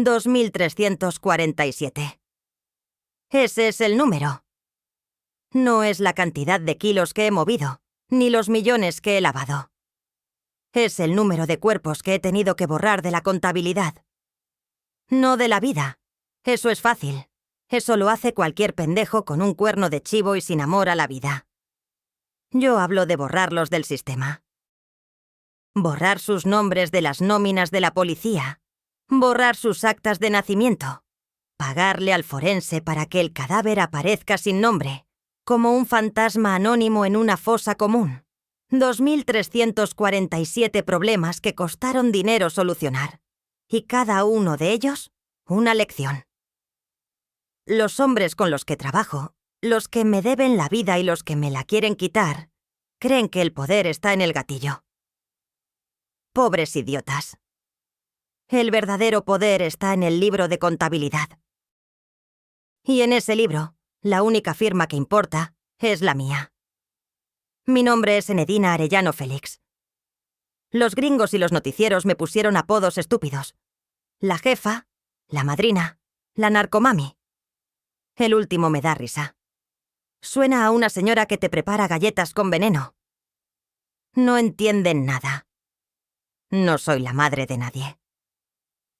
2347. Ese es el número. No es la cantidad de kilos que he movido, ni los millones que he lavado. Es el número de cuerpos que he tenido que borrar de la contabilidad. No de la vida. Eso es fácil. Eso lo hace cualquier pendejo con un cuerno de chivo y sin amor a la vida. Yo hablo de borrarlos del sistema. Borrar sus nombres de las nóminas de la policía. Borrar sus actas de nacimiento. Pagarle al forense para que el cadáver aparezca sin nombre, como un fantasma anónimo en una fosa común. 2347 problemas que costaron dinero solucionar. Y cada uno de ellos, una lección. Los hombres con los que trabajo, los que me deben la vida y los que me la quieren quitar, creen que el poder está en el gatillo. Pobres idiotas. El verdadero poder está en el libro de contabilidad. Y en ese libro, la única firma que importa es la mía. Mi nombre es Enedina Arellano Félix. Los gringos y los noticieros me pusieron apodos estúpidos. La jefa, la madrina, la narcomami. El último me da risa. Suena a una señora que te prepara galletas con veneno. No entienden nada. No soy la madre de nadie.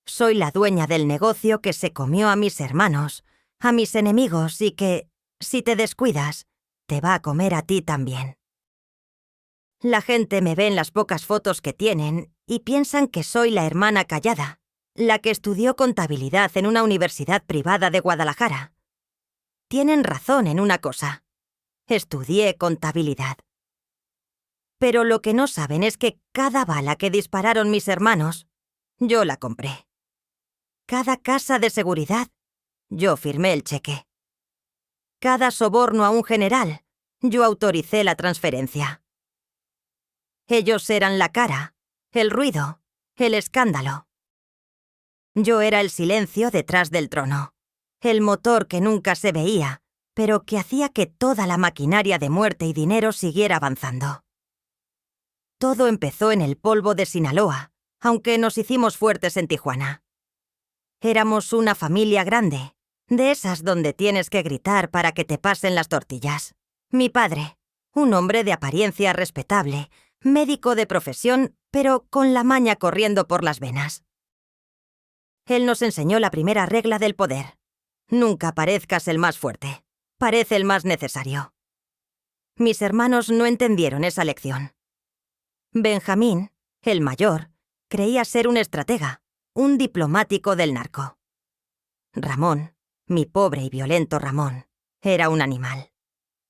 Soy la dueña del negocio que se comió a mis hermanos, a mis enemigos y que, si te descuidas, te va a comer a ti también. La gente me ve en las pocas fotos que tienen y piensan que soy la hermana callada, la que estudió contabilidad en una universidad privada de Guadalajara. Tienen razón en una cosa. Estudié contabilidad. Pero lo que no saben es que cada bala que dispararon mis hermanos, yo la compré. Cada casa de seguridad, yo firmé el cheque. Cada soborno a un general, yo autoricé la transferencia. Ellos eran la cara, el ruido, el escándalo. Yo era el silencio detrás del trono, el motor que nunca se veía, pero que hacía que toda la maquinaria de muerte y dinero siguiera avanzando. Todo empezó en el polvo de Sinaloa, aunque nos hicimos fuertes en Tijuana. Éramos una familia grande, de esas donde tienes que gritar para que te pasen las tortillas. Mi padre, un hombre de apariencia respetable, médico de profesión, pero con la maña corriendo por las venas. Él nos enseñó la primera regla del poder. Nunca parezcas el más fuerte. Parece el más necesario. Mis hermanos no entendieron esa lección. Benjamín, el mayor, creía ser un estratega, un diplomático del narco. Ramón, mi pobre y violento Ramón, era un animal.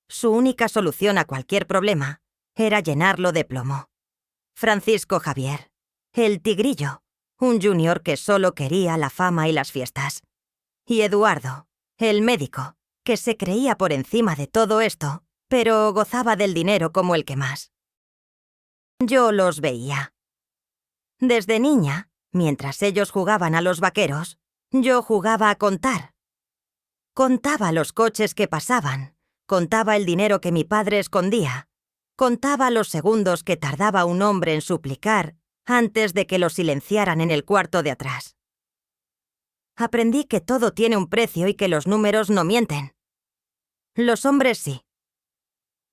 Su única solución a cualquier problema era llenarlo de plomo. Francisco Javier, el tigrillo, un junior que solo quería la fama y las fiestas. Y Eduardo, el médico, que se creía por encima de todo esto, pero gozaba del dinero como el que más. Yo los veía. Desde niña, mientras ellos jugaban a los vaqueros, yo jugaba a contar. Contaba los coches que pasaban, contaba el dinero que mi padre escondía, contaba los segundos que tardaba un hombre en suplicar antes de que lo silenciaran en el cuarto de atrás. Aprendí que todo tiene un precio y que los números no mienten. Los hombres sí.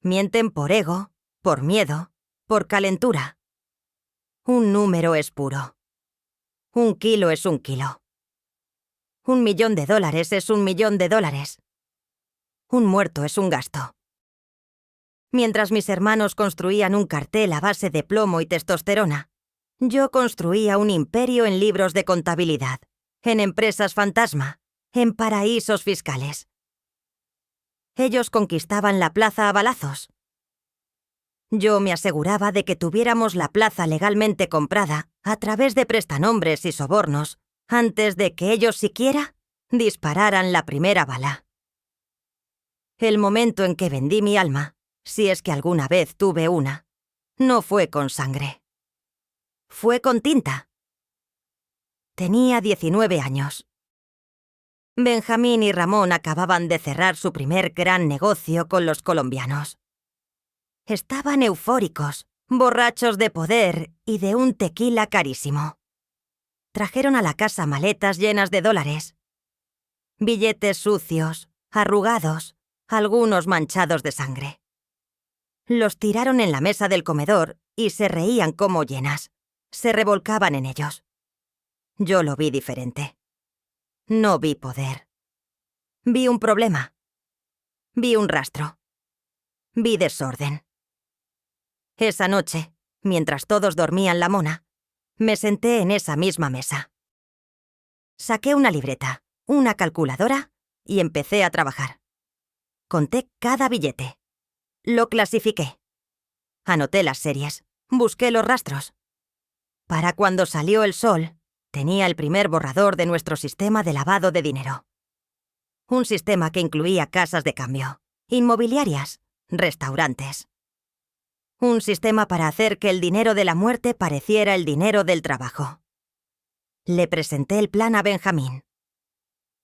Mienten por ego, por miedo, por calentura. Un número es puro. Un kilo es un kilo. $1.000.000 es $1.000.000. Un muerto es un gasto. Mientras mis hermanos construían un cartel a base de plomo y testosterona, yo construía un imperio en libros de contabilidad, en empresas fantasma, en paraísos fiscales. Ellos conquistaban la plaza a balazos. Yo me aseguraba de que tuviéramos la plaza legalmente comprada a través de prestanombres y sobornos antes de que ellos siquiera dispararan la primera bala. El momento en que vendí mi alma, si es que alguna vez tuve una, no fue con sangre. Fue con tinta. Tenía 19 años. Benjamín y Ramón acababan de cerrar su primer gran negocio con los colombianos. Estaban eufóricos, borrachos de poder y de un tequila carísimo. trajeron a la casa maletas llenas de dólares. Billetes sucios, arrugados, algunos manchados de sangre. Los tiraron en la mesa del comedor y se reían como hienas. Se revolcaban en ellos. Yo lo vi diferente. No vi poder. Vi un problema. Vi un rastro. Vi desorden. Esa noche, mientras todos dormían la mona, me senté en esa misma mesa. Saqué una libreta, una calculadora y empecé a trabajar. Conté cada billete. Lo clasifiqué. Anoté las series. Busqué los rastros. Para cuando salió el sol, tenía el primer borrador de nuestro sistema de lavado de dinero. Un sistema que incluía casas de cambio, inmobiliarias, restaurantes. Un sistema para hacer que el dinero de la muerte pareciera el dinero del trabajo. Le presenté el plan a Benjamín.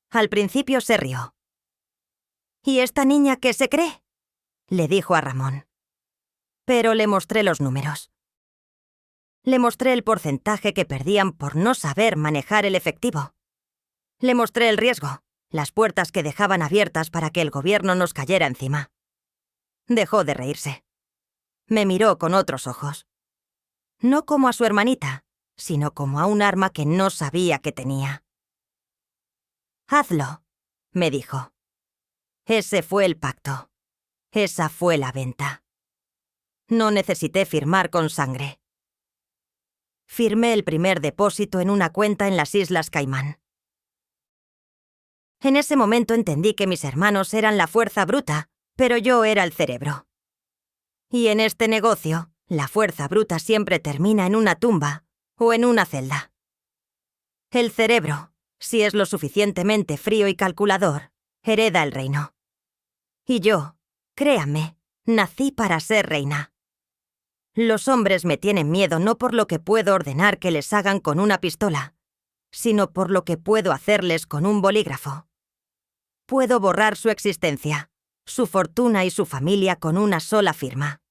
Al principio se rió. ¿Y esta niña qué se cree?, le dijo a Ramón. Pero le mostré los números. Le mostré el porcentaje que perdían por no saber manejar el efectivo. Le mostré el riesgo, las puertas que dejaban abiertas para que el gobierno nos cayera encima. Dejó de reírse. Me miró con otros ojos. No como a su hermanita, sino como a un arma que no sabía que tenía. «Hazlo», me dijo. Ese fue el pacto. Esa fue la venta. No necesité firmar con sangre. Firmé el primer depósito en una cuenta en las Islas Caimán. En ese momento entendí que mis hermanos eran la fuerza bruta, pero yo era el cerebro. Y en este negocio, la fuerza bruta siempre termina en una tumba o en una celda. El cerebro, si es lo suficientemente frío y calculador, hereda el reino. Y yo, créanme, nací para ser reina. Los hombres me tienen miedo no por lo que puedo ordenar que les hagan con una pistola, sino por lo que puedo hacerles con un bolígrafo. Puedo borrar su existencia, su fortuna y su familia con una sola firma.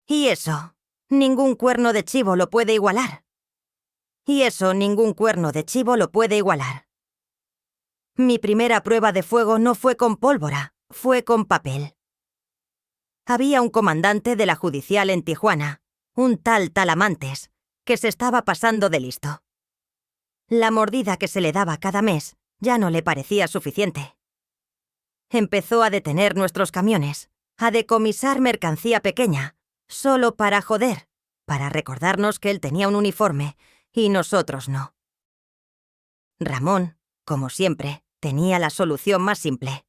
Y eso, ningún cuerno de chivo lo puede igualar. Y eso, ningún cuerno de chivo lo puede igualar. Mi primera prueba de fuego no fue con pólvora, fue con papel. Había un comandante de la judicial en Tijuana, un tal Talamantes, que se estaba pasando de listo. La mordida que se le daba cada mes ya no le parecía suficiente. Empezó a detener nuestros camiones, a decomisar mercancía pequeña, solo para joder, para recordarnos que él tenía un uniforme y nosotros no. Ramón, como siempre, tenía la solución más simple.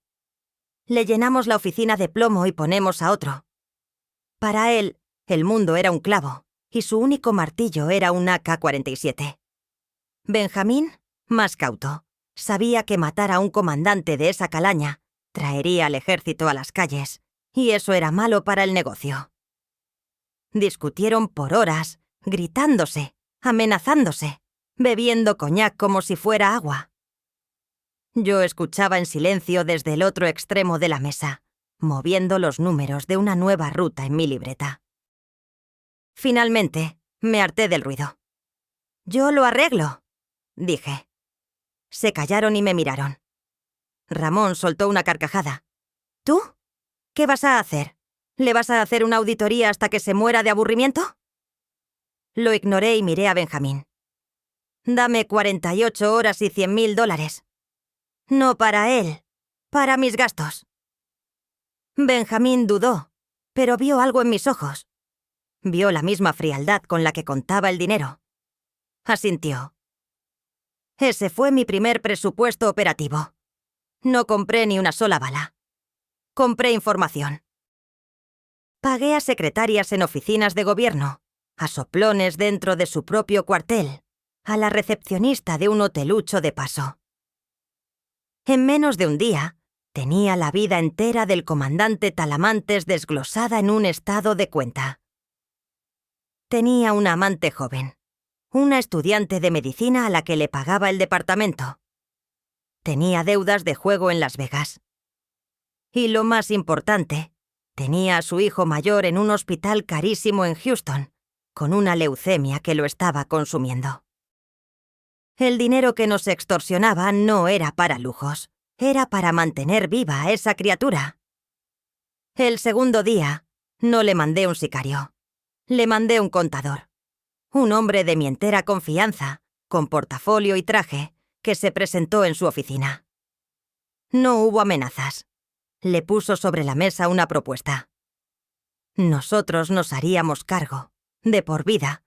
Le llenamos la oficina de plomo y ponemos a otro. Para él, el mundo era un clavo, y su único martillo era un AK-47. Benjamín, más cauto, sabía que matar a un comandante de esa calaña traería al ejército a las calles, y eso era malo para el negocio. Discutieron por horas, gritándose, amenazándose, bebiendo coñac como si fuera agua. Yo escuchaba en silencio desde el otro extremo de la mesa, moviendo los números de una nueva ruta en mi libreta. Finalmente, me harté del ruido. «Yo lo arreglo», dije. Se callaron y me miraron. Ramón soltó una carcajada. «¿Tú? ¿Qué vas a hacer? ¿Le vas a hacer una auditoría hasta que se muera de aburrimiento?» Lo ignoré y miré a Benjamín. «Dame 48 horas y $100,000. No para él, para mis gastos». Benjamín dudó, pero vio algo en mis ojos. Vio la misma frialdad con la que contaba el dinero. Asintió. Ese fue mi primer presupuesto operativo. No compré ni una sola bala. Compré información. Pagué a secretarias en oficinas de gobierno, a soplones dentro de su propio cuartel, a la recepcionista de un hotelucho de paso. En menos de un día, tenía la vida entera del comandante Talamantes desglosada en un estado de cuenta. Tenía una amante joven, una estudiante de medicina a la que le pagaba el departamento. Tenía deudas de juego en Las Vegas. Y lo más importante, tenía a su hijo mayor en un hospital carísimo en Houston, con una leucemia que lo estaba consumiendo. El dinero que nos extorsionaba no era para lujos, era para mantener viva a esa criatura. El segundo día, no le mandé un sicario. Le mandé un contador. Un hombre de mi entera confianza, con portafolio y traje, que se presentó en su oficina. No hubo amenazas. Le puso sobre la mesa una propuesta. Nosotros nos haríamos cargo, de por vida,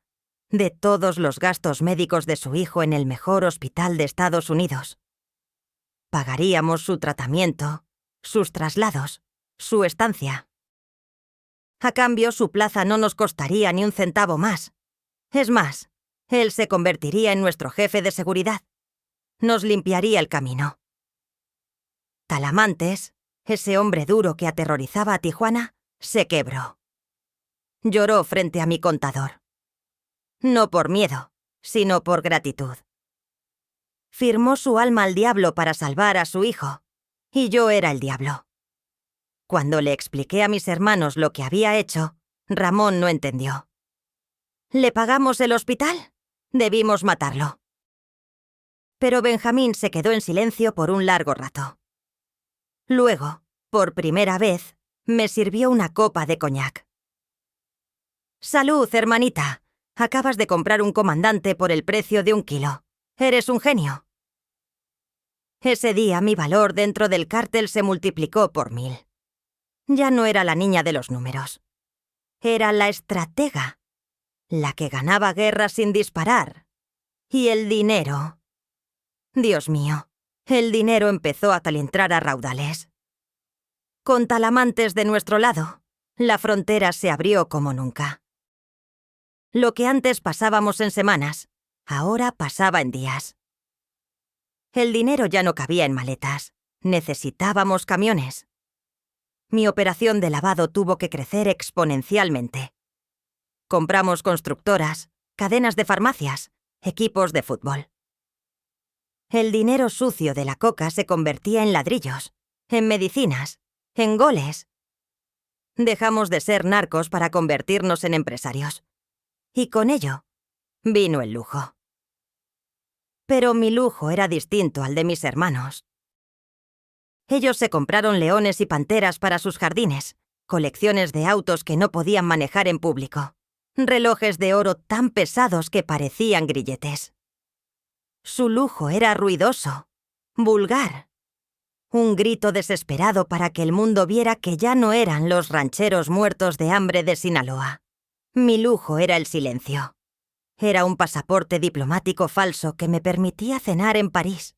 de todos los gastos médicos de su hijo en el mejor hospital de Estados Unidos. Pagaríamos su tratamiento, sus traslados, su estancia. A cambio, su plaza no nos costaría ni un centavo más. Es más, él se convertiría en nuestro jefe de seguridad. Nos limpiaría el camino. Talamantes, ese hombre duro que aterrorizaba a Tijuana, se quebró. Lloró frente a mi contador. No por miedo, sino por gratitud. Firmó su alma al diablo para salvar a su hijo, y yo era el diablo. Cuando le expliqué a mis hermanos lo que había hecho, Ramón no entendió. ¿Le pagamos el hospital? Debimos matarlo. Pero Benjamín se quedó en silencio por un largo rato. Luego, por primera vez, me sirvió una copa de coñac. «Salud, hermanita. Acabas de comprar un comandante por el precio de 1 kilo. Eres un genio». Ese día mi valor dentro del cártel se multiplicó por 1000. Ya no era la niña de los números. Era la estratega, la que ganaba guerras sin disparar. Y el dinero. Dios mío, el dinero empezó a calentrar a raudales. Con Talamantes de nuestro lado, la frontera se abrió como nunca. Lo que antes pasábamos en semanas, ahora pasaba en días. El dinero ya no cabía en maletas. Necesitábamos camiones. Mi operación de lavado tuvo que crecer exponencialmente. Compramos constructoras, cadenas de farmacias, equipos de fútbol. El dinero sucio de la coca se convertía en ladrillos, en medicinas, en goles. Dejamos de ser narcos para convertirnos en empresarios. Y con ello, vino el lujo. Pero mi lujo era distinto al de mis hermanos. Ellos se compraron leones y panteras para sus jardines, colecciones de autos que no podían manejar en público, relojes de oro tan pesados que parecían grilletes. Su lujo era ruidoso, vulgar. Un grito desesperado para que el mundo viera que ya no eran los rancheros muertos de hambre de Sinaloa. Mi lujo era el silencio. Era un pasaporte diplomático falso que me permitía cenar en París.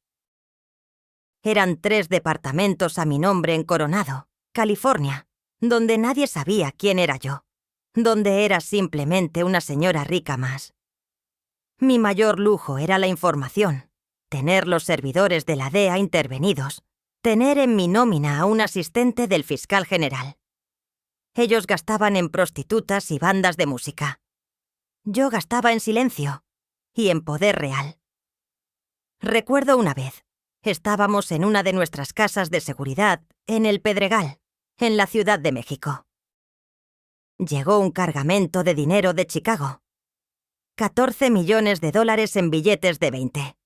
Eran 3 departamentos a mi nombre en Coronado, California, donde nadie sabía quién era yo, donde era simplemente una señora rica más. Mi mayor lujo era la información, tener los servidores de la DEA intervenidos, tener en mi nómina a un asistente del fiscal general. Ellos gastaban en prostitutas y bandas de música. Yo gastaba en silencio y en poder real. Recuerdo una vez, estábamos en una de nuestras casas de seguridad en El Pedregal, en la Ciudad de México. Llegó un cargamento de dinero de Chicago. 14 millones de dólares en billetes de 20.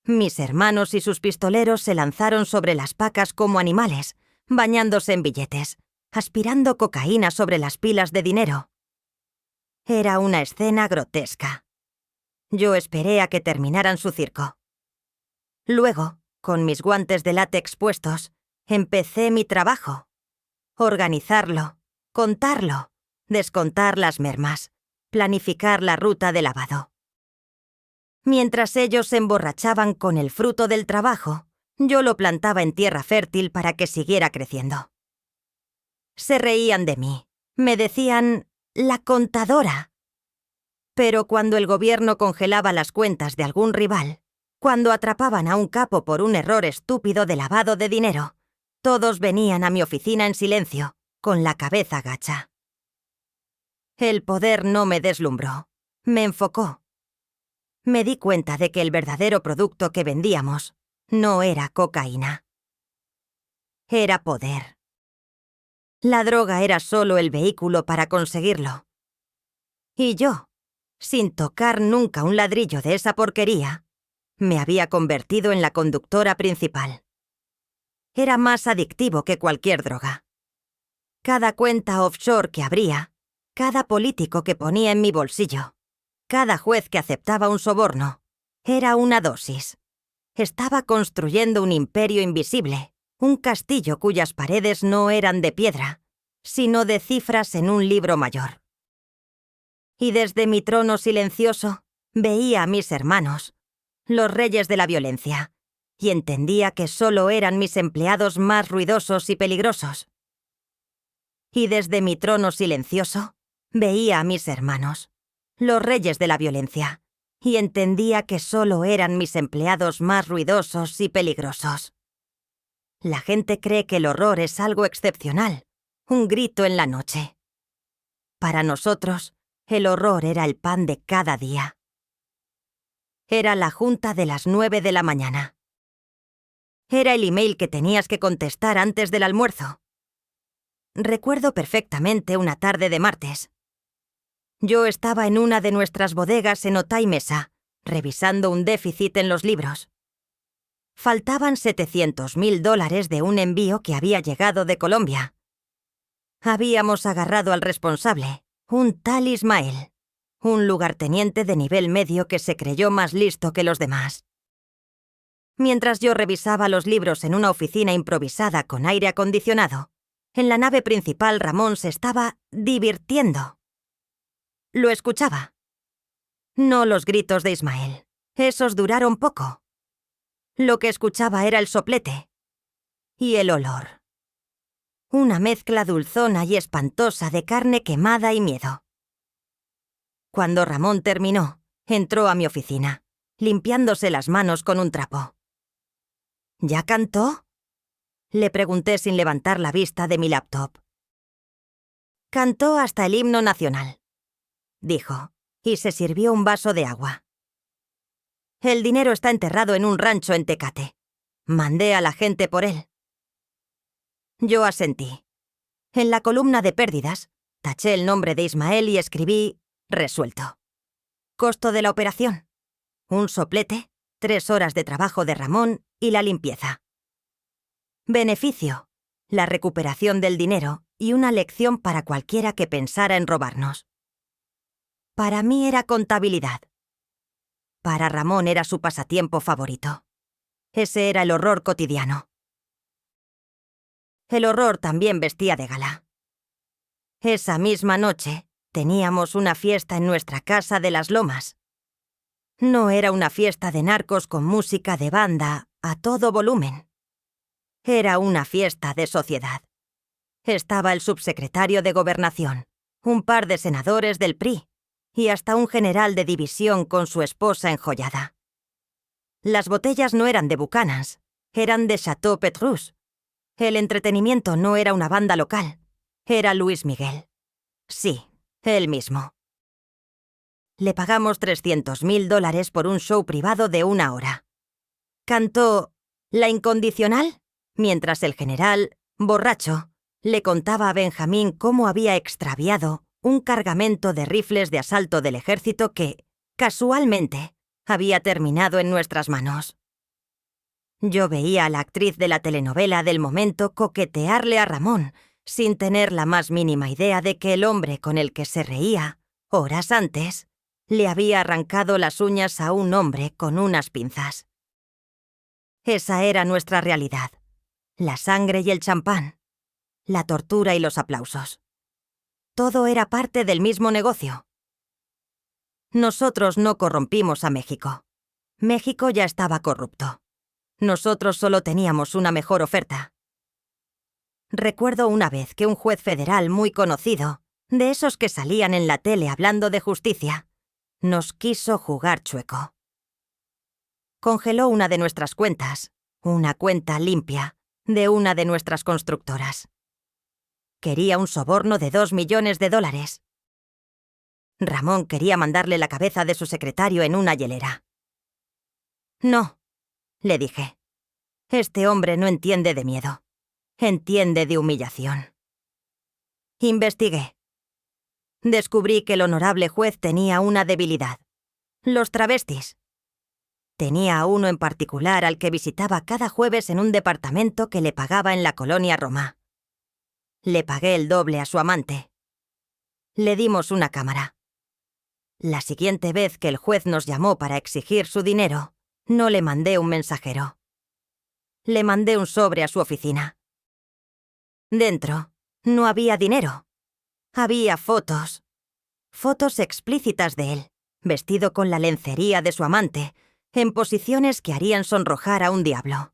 Mis hermanos y sus pistoleros se lanzaron sobre las pacas como animales, bañándose en billetes, aspirando cocaína sobre las pilas de dinero. Era una escena grotesca. Yo esperé a que terminaran su circo. Luego, con mis guantes de látex puestos, empecé mi trabajo. Organizarlo, contarlo, descontar las mermas, planificar la ruta de lavado. Mientras ellos se emborrachaban con el fruto del trabajo, yo lo plantaba en tierra fértil para que siguiera creciendo. Se reían de mí. Me decían «la contadora». Pero cuando el gobierno congelaba las cuentas de algún rival, cuando atrapaban a un capo por un error estúpido de lavado de dinero, todos venían a mi oficina en silencio, con la cabeza gacha. El poder no me deslumbró, me enfocó. Me di cuenta de que el verdadero producto que vendíamos no era cocaína. Era poder. La droga era solo el vehículo para conseguirlo. Y yo, sin tocar nunca un ladrillo de esa porquería, Me había convertido en la conductora principal. Era más adictivo que cualquier droga. Cada cuenta offshore que abría, cada político que ponía en mi bolsillo, cada juez que aceptaba un soborno, era una dosis. Estaba construyendo un imperio invisible, un castillo cuyas paredes no eran de piedra, sino de cifras en un libro mayor. Y desde mi trono silencioso veía a mis hermanos, los reyes de la violencia, y entendía que solo eran mis empleados más ruidosos y peligrosos. Y desde mi trono silencioso veía a mis hermanos, los reyes de la violencia, y entendía que solo eran mis empleados más ruidosos y peligrosos. La gente cree que el horror es algo excepcional, un grito en la noche. Para nosotros, el horror era el pan de cada día. Era la junta de las 9 de la mañana. Era el email que tenías que contestar antes del almuerzo. Recuerdo perfectamente una tarde de martes. Yo estaba en una de nuestras bodegas en Otay Mesa, revisando un déficit en los libros. Faltaban $700.000 de un envío que había llegado de Colombia. Habíamos agarrado al responsable, un tal Ismael, un lugarteniente de nivel medio que se creyó más listo que los demás. Mientras yo revisaba los libros en una oficina improvisada con aire acondicionado, en la nave principal Ramón se estaba divirtiendo. Lo escuchaba. No los gritos de Ismael. Esos duraron poco. Lo que escuchaba era el soplete. Y el olor. Una mezcla dulzona y espantosa de carne quemada y miedo. Cuando Ramón terminó, entró a mi oficina, limpiándose las manos con un trapo. ¿Ya cantó?, le pregunté sin levantar la vista de mi laptop. Cantó hasta el himno nacional, dijo, y se sirvió un vaso de agua. El dinero está enterrado en un rancho en Tecate. Mandé a la gente por él. Yo asentí. En la columna de pérdidas, taché el nombre de Ismael y escribí resuelto. Costo de la operación: un soplete, 3 horas de trabajo de Ramón y la limpieza. Beneficio: la recuperación del dinero y una lección para cualquiera que pensara en robarnos. Para mí era contabilidad. Para Ramón era su pasatiempo favorito. Ese era el horror cotidiano. El horror también vestía de gala. Esa misma noche teníamos una fiesta en nuestra casa de las Lomas. No era una fiesta de narcos con música de banda a todo volumen. Era una fiesta de sociedad. Estaba el subsecretario de Gobernación, un par de senadores del PRI y hasta un general de división con su esposa enjollada. Las botellas no eran de Buchanan's, eran de Chateau Petrus. El entretenimiento no era una banda local, era Luis Miguel. Sí, él mismo. Le pagamos $300.000 por un show privado de 1 hora. Cantó La Incondicional mientras el general, borracho, le contaba a Benjamín cómo había extraviado un cargamento de rifles de asalto del ejército que, casualmente, había terminado en nuestras manos. Yo veía a la actriz de la telenovela del momento coquetearle a Ramón, sin tener la más mínima idea de que el hombre con el que se reía, horas antes, le había arrancado las uñas a un hombre con unas pinzas. Esa era nuestra realidad. La sangre y el champán. La tortura y los aplausos. Todo era parte del mismo negocio. Nosotros no corrompimos a México. México ya estaba corrupto. Nosotros solo teníamos una mejor oferta. Recuerdo una vez que un juez federal muy conocido, de esos que salían en la tele hablando de justicia, nos quiso jugar chueco. Congeló una de nuestras cuentas, una cuenta limpia, de una de nuestras constructoras. Quería un soborno de $2 millones. Ramón quería mandarle la cabeza de su secretario en una hielera. No, le dije. Este hombre no entiende de miedo. Entiende de humillación. Investigué. Descubrí que el honorable juez tenía una debilidad: los travestis. Tenía a uno en particular al que visitaba cada jueves en un departamento que le pagaba en la colonia Roma. Le pagué el doble a su amante. Le dimos una cámara. La siguiente vez que el juez nos llamó para exigir su dinero, no le mandé un mensajero. Le mandé un sobre a su oficina. Dentro no había dinero. Había fotos. Fotos explícitas de él, vestido con la lencería de su amante, en posiciones que harían sonrojar a un diablo.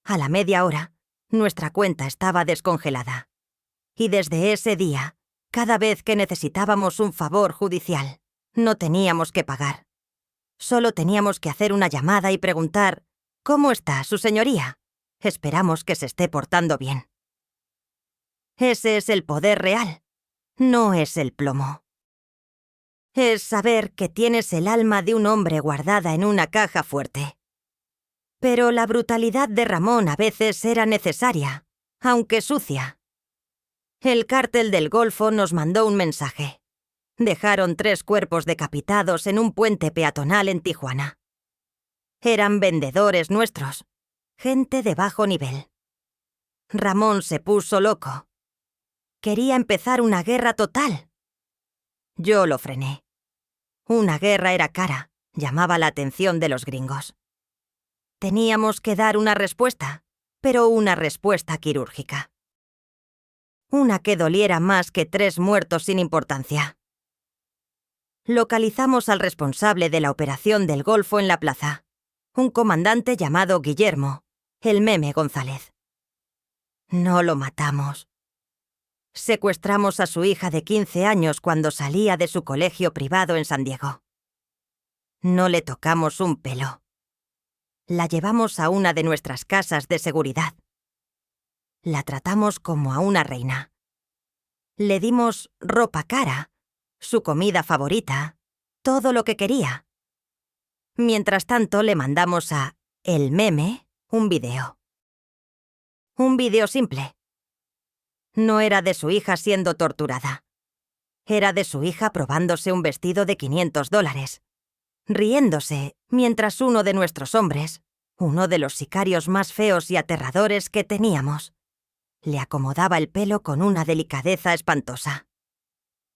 A la media hora, nuestra cuenta estaba descongelada. Y desde ese día, cada vez que necesitábamos un favor judicial, no teníamos que pagar. Solo teníamos que hacer una llamada y preguntar: «¿Cómo está, su señoría? Esperamos que se esté portando bien». Ese es el poder real, no es el plomo. Es saber que tienes el alma de un hombre guardada en una caja fuerte. Pero la brutalidad de Ramón a veces era necesaria, aunque sucia. El cártel del Golfo nos mandó un mensaje. Dejaron 3 cuerpos decapitados en un puente peatonal en Tijuana. Eran vendedores nuestros, gente de bajo nivel. Ramón se puso loco. Quería empezar una guerra total. Yo lo frené. Una guerra era cara, llamaba la atención de los gringos. Teníamos que dar una respuesta, pero una respuesta quirúrgica. Una que doliera más que 3 muertos sin importancia. Localizamos al responsable de la operación del Golfo en la plaza, un comandante llamado Guillermo, el Meme González. No lo matamos. Secuestramos a su hija de 15 años cuando salía de su colegio privado en San Diego. No le tocamos un pelo. La llevamos a una de nuestras casas de seguridad. La tratamos como a una reina. Le dimos ropa cara, su comida favorita, todo lo que quería. Mientras tanto, le mandamos a El Meme un video. Un video simple. No era de su hija siendo torturada. Era de su hija probándose un vestido de $500, riéndose mientras uno de nuestros hombres, uno de los sicarios más feos y aterradores que teníamos, le acomodaba el pelo con una delicadeza espantosa.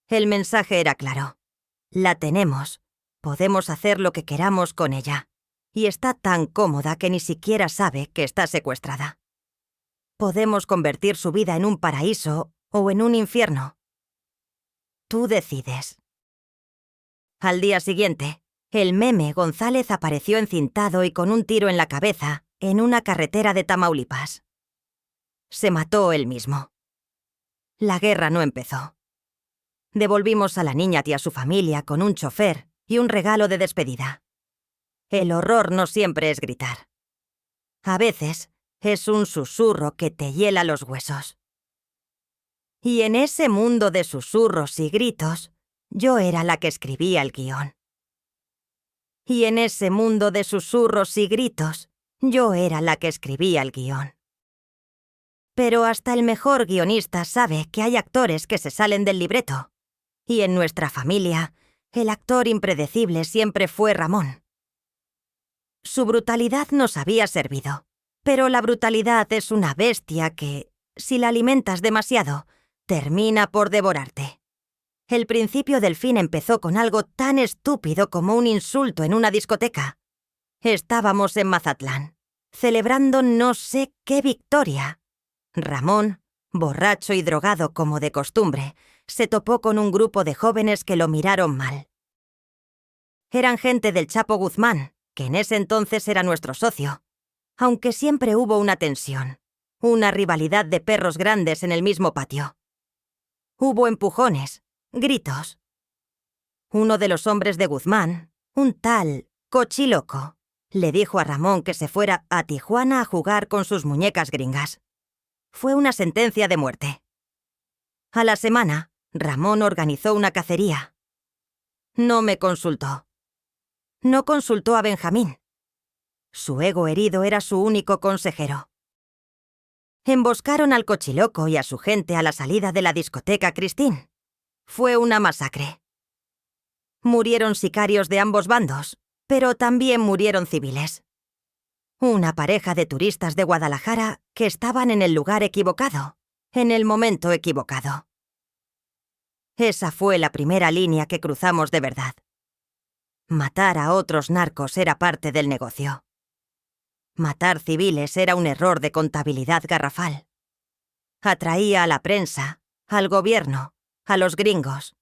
El mensaje era claro. La tenemos. Podemos hacer lo que queramos con ella. Y está tan cómoda que ni siquiera sabe que está secuestrada. Podemos convertir su vida en un paraíso o en un infierno. Tú decides. Al día siguiente, el Meme González apareció encintado y con un tiro en la cabeza en una carretera de Tamaulipas. Se mató él mismo. La guerra no empezó. Devolvimos a la niña y a su familia con un chofer y un regalo de despedida. El horror no siempre es gritar. A veces es un susurro que te hiela los huesos. Y en ese mundo de susurros y gritos, yo era la que escribía el guión. Y en ese mundo de susurros y gritos, yo era la que escribía el guión. Pero hasta el mejor guionista sabe que hay actores que se salen del libreto. Y en nuestra familia, el actor impredecible siempre fue Ramón. Su brutalidad nos había servido, pero la brutalidad es una bestia que, si la alimentas demasiado, termina por devorarte. El principio del fin empezó con algo tan estúpido como un insulto en una discoteca. Estábamos en Mazatlán, celebrando no sé qué victoria. Ramón, borracho y drogado como de costumbre, se topó con un grupo de jóvenes que lo miraron mal. Eran gente del Chapo Guzmán, que en ese entonces era nuestro socio, aunque siempre hubo una tensión, una rivalidad de perros grandes en el mismo patio. Hubo empujones, gritos. Uno de los hombres de Guzmán, un tal Cochiloco, le dijo a Ramón que se fuera a Tijuana a jugar con sus muñecas gringas. Fue una sentencia de muerte. A la semana, Ramón organizó una cacería. No me consultó. No consultó a Benjamín. Su ego herido era su único consejero. Emboscaron al Cochiloco y a su gente a la salida de la discoteca Christine. Fue una masacre. Murieron sicarios de ambos bandos, Pero también murieron civiles. Una pareja de turistas de Guadalajara que estaban en el lugar equivocado, en el momento equivocado. Esa fue la primera línea que cruzamos de verdad. Matar a otros narcos era parte del negocio. Matar civiles era un error de contabilidad garrafal. Atraía a la prensa, al gobierno, a los gringos.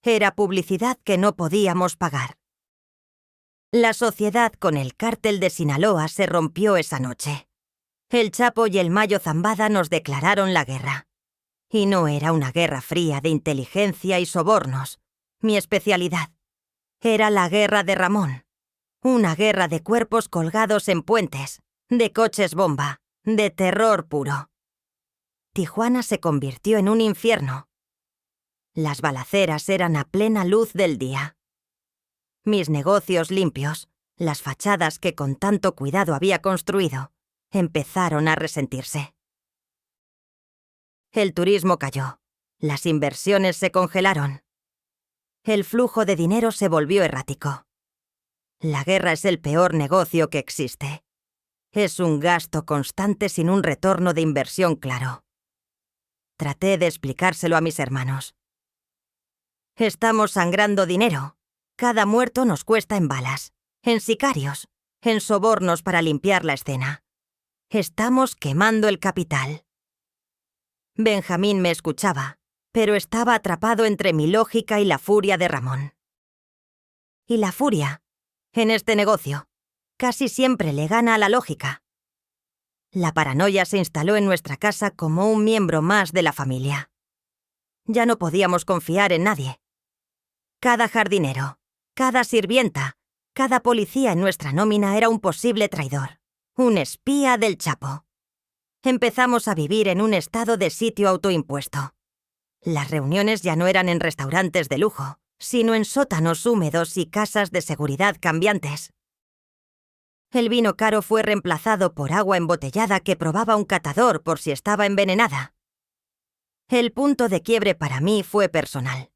Era publicidad que no podíamos pagar. La sociedad con el cártel de Sinaloa se rompió esa noche. El Chapo y el Mayo Zambada nos declararon la guerra. Y no era una guerra fría de inteligencia y sobornos. Mi especialidad. Era la guerra de Ramón. Una guerra de cuerpos colgados en puentes, de coches bomba, de terror puro. Tijuana se convirtió en un infierno. Las balaceras eran a plena luz del día. Mis negocios limpios, las fachadas que con tanto cuidado había construido, empezaron a resentirse. El turismo cayó. Las inversiones se congelaron. El flujo de dinero se volvió errático. La guerra es el peor negocio que existe. Es un gasto constante sin un retorno de inversión claro. Traté de explicárselo a mis hermanos. Estamos sangrando dinero. Cada muerto nos cuesta en balas, en sicarios, en sobornos para limpiar la escena. Estamos quemando el capital. Benjamín me escuchaba, pero estaba atrapado entre mi lógica y la furia de Ramón. Y la furia, en este negocio, casi siempre le gana a la lógica. La paranoia se instaló en nuestra casa como un miembro más de la familia. Ya no podíamos confiar en nadie. Cada jardinero, cada sirvienta, cada policía en nuestra nómina era un posible traidor, un espía del Chapo. Empezamos a vivir en un estado de sitio autoimpuesto. Las reuniones ya no eran en restaurantes de lujo, sino en sótanos húmedos y casas de seguridad cambiantes. El vino caro fue reemplazado por agua embotellada que probaba un catador por si estaba envenenada. El punto de quiebre para mí fue personal.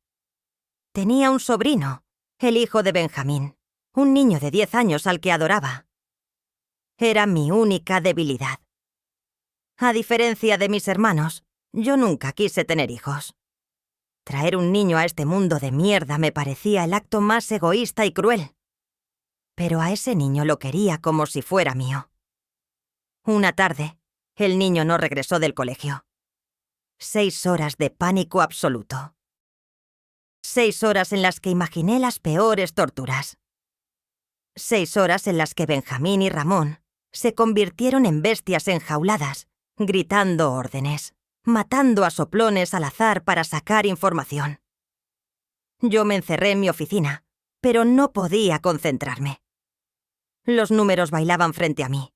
Tenía un sobrino, el hijo de Benjamín, un niño de 10 años al que adoraba. Era mi única debilidad. A diferencia de mis hermanos, yo nunca quise tener hijos. Traer un niño a este mundo de mierda me parecía el acto más egoísta y cruel. Pero a ese niño lo quería como si fuera mío. Una tarde, el niño no regresó del colegio. 6 horas de pánico absoluto. 6 horas en las que imaginé las peores torturas. 6 horas en las que Benjamín y Ramón se convirtieron en bestias enjauladas, gritando órdenes, matando a soplones al azar para sacar información. Yo me encerré en mi oficina, pero no podía concentrarme. Los números bailaban frente a mí.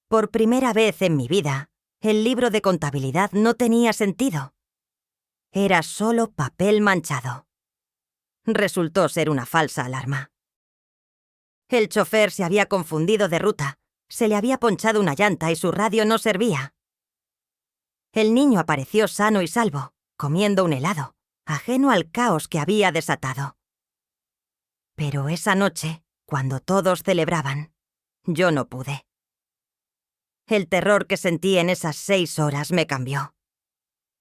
Por primera vez en mi vida, el libro de contabilidad no tenía sentido. Era solo papel manchado. Resultó ser una falsa alarma. El chofer se había confundido de ruta, se le había ponchado una llanta y su radio no servía. El niño apareció sano y salvo, comiendo un helado, ajeno al caos que había desatado. Pero esa noche, cuando todos celebraban, yo no pude. El terror que sentí en esas 6 horas me cambió.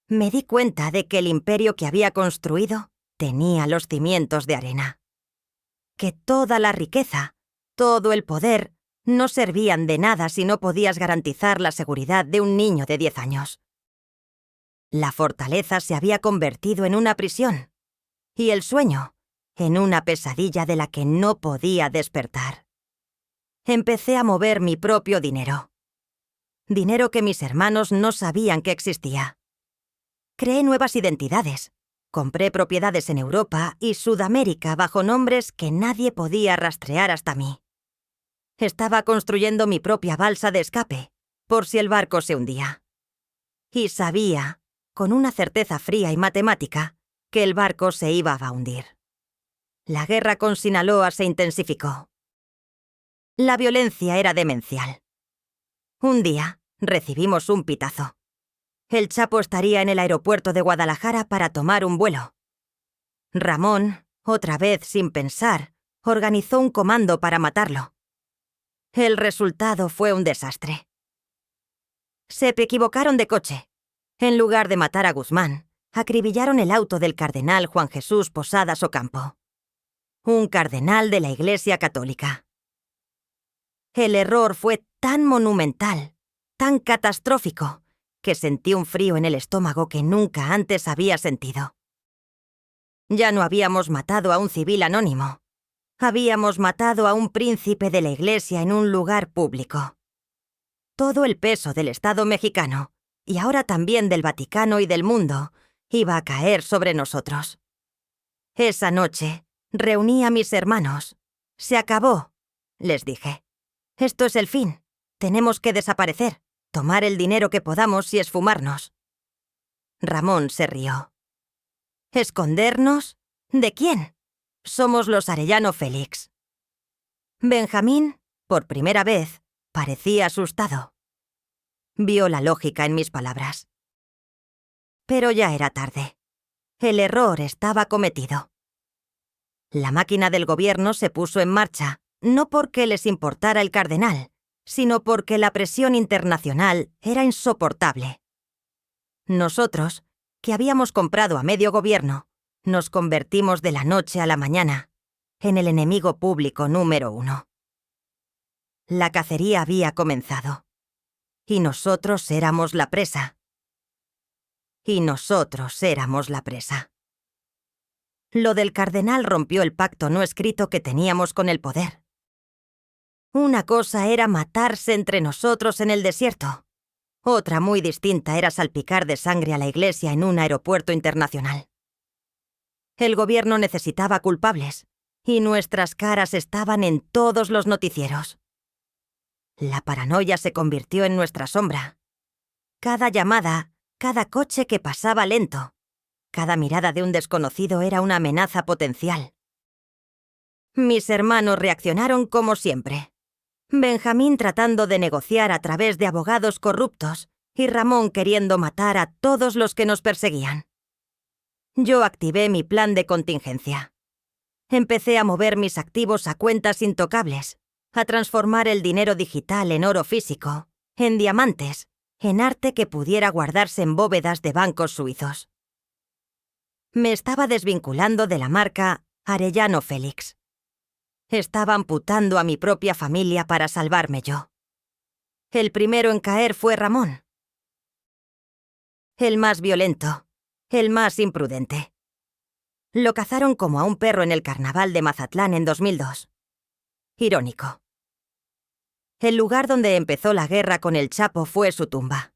Me di cuenta de que el imperio que había construido tenía los cimientos de arena. Que toda la riqueza, todo el poder, no servían de nada si no podías garantizar la seguridad de un niño de 10 años. La fortaleza se había convertido en una prisión, y el sueño en una pesadilla de la que no podía despertar. Empecé a mover mi propio dinero. Dinero que mis hermanos no sabían que existía. Creé nuevas identidades. Compré propiedades en Europa y Sudamérica bajo nombres que nadie podía rastrear hasta mí. Estaba construyendo mi propia balsa de escape, por si el barco se hundía. Y sabía, con una certeza fría y matemática, que el barco se iba a hundir. La guerra con Sinaloa se intensificó. La violencia era demencial. Un día, recibimos un pitazo. El Chapo estaría en el aeropuerto de Guadalajara para tomar un vuelo. Ramón, otra vez sin pensar, organizó un comando para matarlo. El resultado fue un desastre. Se equivocaron de coche. En lugar de matar a Guzmán, acribillaron el auto del cardenal Juan Jesús Posadas Ocampo, un cardenal de la Iglesia Católica. El error fue tan monumental, tan catastrófico, que sentí un frío en el estómago que nunca antes había sentido. Ya no habíamos matado a un civil anónimo. Habíamos matado a un príncipe de la Iglesia en un lugar público. Todo el peso del Estado mexicano, y ahora también del Vaticano y del mundo, iba a caer sobre nosotros. Esa noche, reuní a mis hermanos. «Se acabó», les dije. «Esto es el fin. Tenemos que desaparecer, tomar el dinero que podamos y esfumarnos». Ramón se rió. ¿Escondernos? ¿De quién? Somos los Arellano Félix. Benjamín, por primera vez, parecía asustado. Vio la lógica en mis palabras. Pero ya era tarde. El error estaba cometido. La máquina del gobierno se puso en marcha, no porque les importara el cardenal, sino porque la presión internacional era insoportable. Nosotros, que habíamos comprado a medio gobierno, nos convertimos de la noche a la mañana en el enemigo público número 1. La cacería había comenzado. Y nosotros éramos la presa. Lo del cardenal rompió el pacto no escrito que teníamos con el poder. Una cosa era matarse entre nosotros en el desierto. Otra muy distinta era salpicar de sangre a la Iglesia en un aeropuerto internacional. El gobierno necesitaba culpables, y nuestras caras estaban en todos los noticieros. La paranoia se convirtió en nuestra sombra. Cada llamada, cada coche que pasaba lento, cada mirada de un desconocido era una amenaza potencial. Mis hermanos reaccionaron como siempre. Benjamín tratando de negociar a través de abogados corruptos y Ramón queriendo matar a todos los que nos perseguían. Yo activé mi plan de contingencia. Empecé a mover mis activos a cuentas intocables, a transformar el dinero digital en oro físico, en diamantes, en arte que pudiera guardarse en bóvedas de bancos suizos. Me estaba desvinculando de la marca Arellano Félix. Estaba amputando a mi propia familia para salvarme yo. El primero en caer fue Ramón. El más violento, el más imprudente. Lo cazaron como a un perro en el carnaval de Mazatlán en 2002. Irónico. El lugar donde empezó la guerra con el Chapo fue su tumba.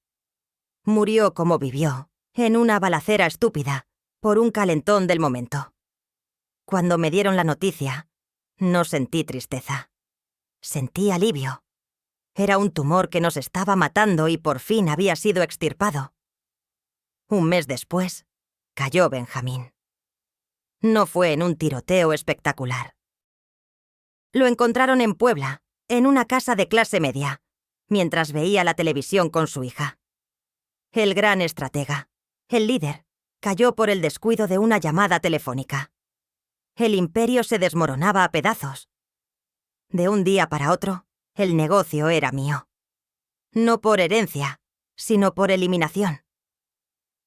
Murió como vivió, en una balacera estúpida, por un calentón del momento. Cuando me dieron la noticia, no sentí tristeza. Sentí alivio. Era un tumor que nos estaba matando y por fin había sido extirpado. Un mes después, cayó Benjamín. No fue en un tiroteo espectacular. Lo encontraron en Puebla, en una casa de clase media, mientras veía la televisión con su hija. El gran estratega, el líder, cayó por el descuido de una llamada telefónica. El imperio se desmoronaba a pedazos. De un día para otro, el negocio era mío. No por herencia, sino por eliminación.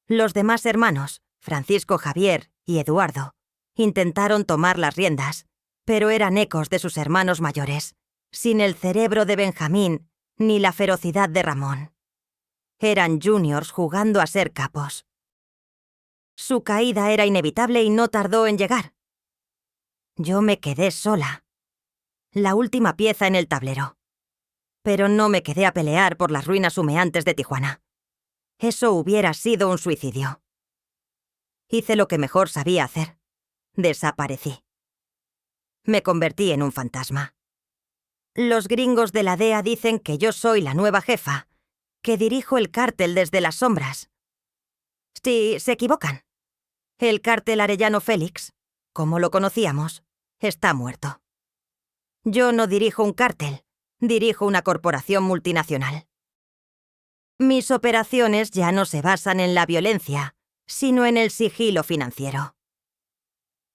Los demás hermanos, Francisco Javier y Eduardo, intentaron tomar las riendas, pero eran ecos de sus hermanos mayores, sin el cerebro de Benjamín ni la ferocidad de Ramón. Eran juniors jugando a ser capos. Su caída era inevitable y no tardó en llegar. Yo me quedé sola. La última pieza en el tablero. Pero no me quedé a pelear por las ruinas humeantes de Tijuana. Eso hubiera sido un suicidio. Hice lo que mejor sabía hacer. Desaparecí. Me convertí en un fantasma. Los gringos de la DEA dicen que yo soy la nueva jefa, que dirijo el cártel desde las sombras. Sí, se equivocan. El cártel Arellano Félix, como lo conocíamos, está muerto. Yo no dirijo un cártel, dirijo una corporación multinacional. Mis operaciones ya no se basan en la violencia, sino en el sigilo financiero.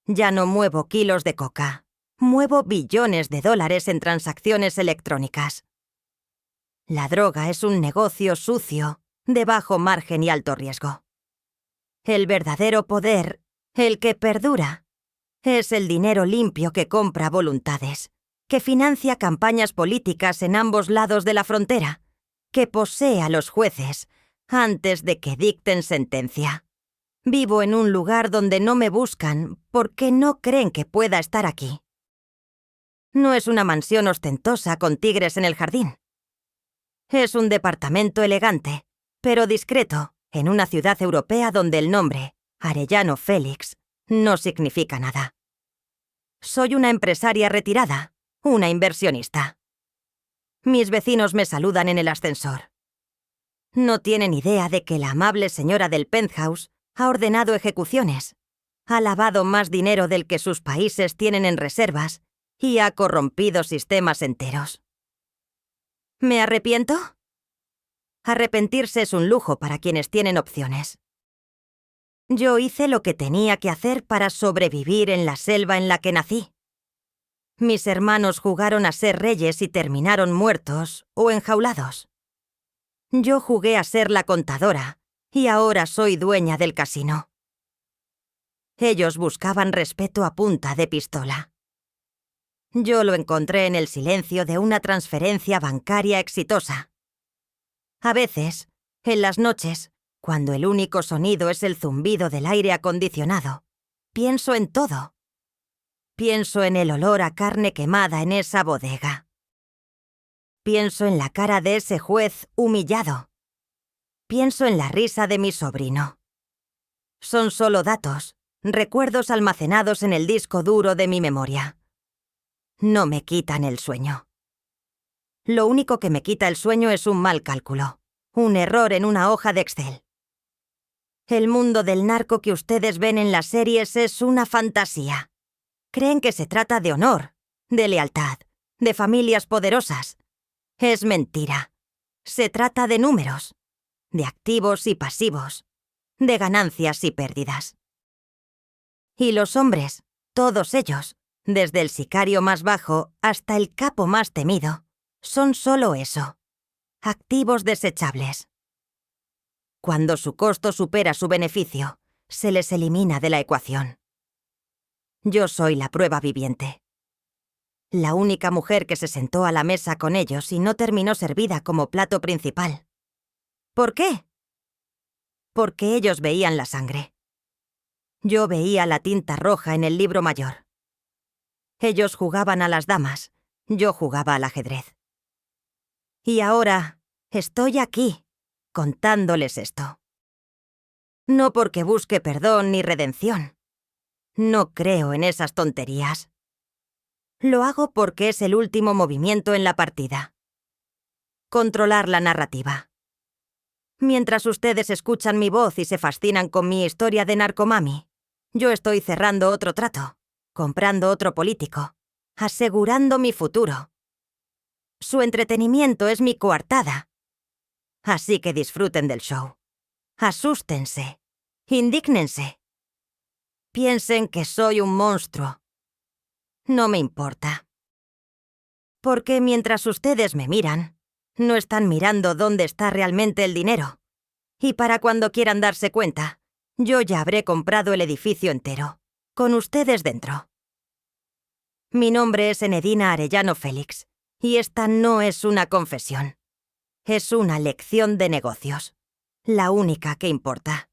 Ya no muevo kilos de coca, Muevo billones de dólares en transacciones electrónicas. La droga es un negocio sucio, de bajo margen y alto riesgo. El verdadero poder, el que perdura, es el dinero limpio que compra voluntades, que financia campañas políticas en ambos lados de la frontera, que posee a los jueces antes de que dicten sentencia. Vivo en un lugar donde no me buscan porque no creen que pueda estar aquí. No es una mansión ostentosa con tigres en el jardín. Es un departamento elegante, pero discreto, en una ciudad europea donde el nombre, Arellano Félix, no significa nada. Soy una empresaria retirada, una inversionista. Mis vecinos me saludan en el ascensor. No tienen idea de que la amable señora del penthouse ha ordenado ejecuciones, ha lavado más dinero del que sus países tienen en reservas y ha corrompido sistemas enteros. ¿Me arrepiento? Arrepentirse es un lujo para quienes tienen opciones. Yo hice lo que tenía que hacer para sobrevivir en la selva en la que nací. Mis hermanos jugaron a ser reyes y terminaron muertos o enjaulados. Yo jugué a ser la contadora y ahora soy dueña del casino. Ellos buscaban respeto a punta de pistola. Yo lo encontré en el silencio de una transferencia bancaria exitosa. A veces, en las noches, cuando el único sonido es el zumbido del aire acondicionado, pienso en todo. Pienso en el olor a carne quemada en esa bodega. Pienso en la cara de ese juez humillado. Pienso en la risa de mi sobrino. Son solo datos, recuerdos almacenados en el disco duro de mi memoria. No me quitan el sueño. Lo único que me quita el sueño es un mal cálculo, un error en una hoja de Excel. El mundo del narco que ustedes ven en las series es una fantasía. Creen que se trata de honor, de lealtad, de familias poderosas. Es mentira. Se trata de números, de activos y pasivos, de ganancias y pérdidas. Y los hombres, todos ellos, desde el sicario más bajo hasta el capo más temido, son solo eso, activos desechables. Cuando su costo supera su beneficio, se les elimina de la ecuación. Yo soy la prueba viviente. La única mujer que se sentó a la mesa con ellos y no terminó servida como plato principal. ¿Por qué? Porque ellos veían la sangre. Yo veía la tinta roja en el libro mayor. Ellos jugaban a las damas, yo jugaba al ajedrez. Y ahora estoy aquí, contándoles esto. No porque busque perdón ni redención. No creo en esas tonterías. Lo hago porque es el último movimiento en la partida. Controlar la narrativa. Mientras ustedes escuchan mi voz y se fascinan con mi historia de narcomami, yo estoy cerrando otro trato, comprando otro político, asegurando mi futuro. Su entretenimiento es mi coartada. Así que disfruten del show. Asústense. Indígnense. Piensen que soy un monstruo. No me importa. Porque mientras ustedes me miran, no están mirando dónde está realmente el dinero. Y para cuando quieran darse cuenta, yo ya habré comprado el edificio entero, con ustedes dentro. Mi nombre es Enedina Arellano Félix, y esta no es una confesión. Es una lección de negocios, la única que importa.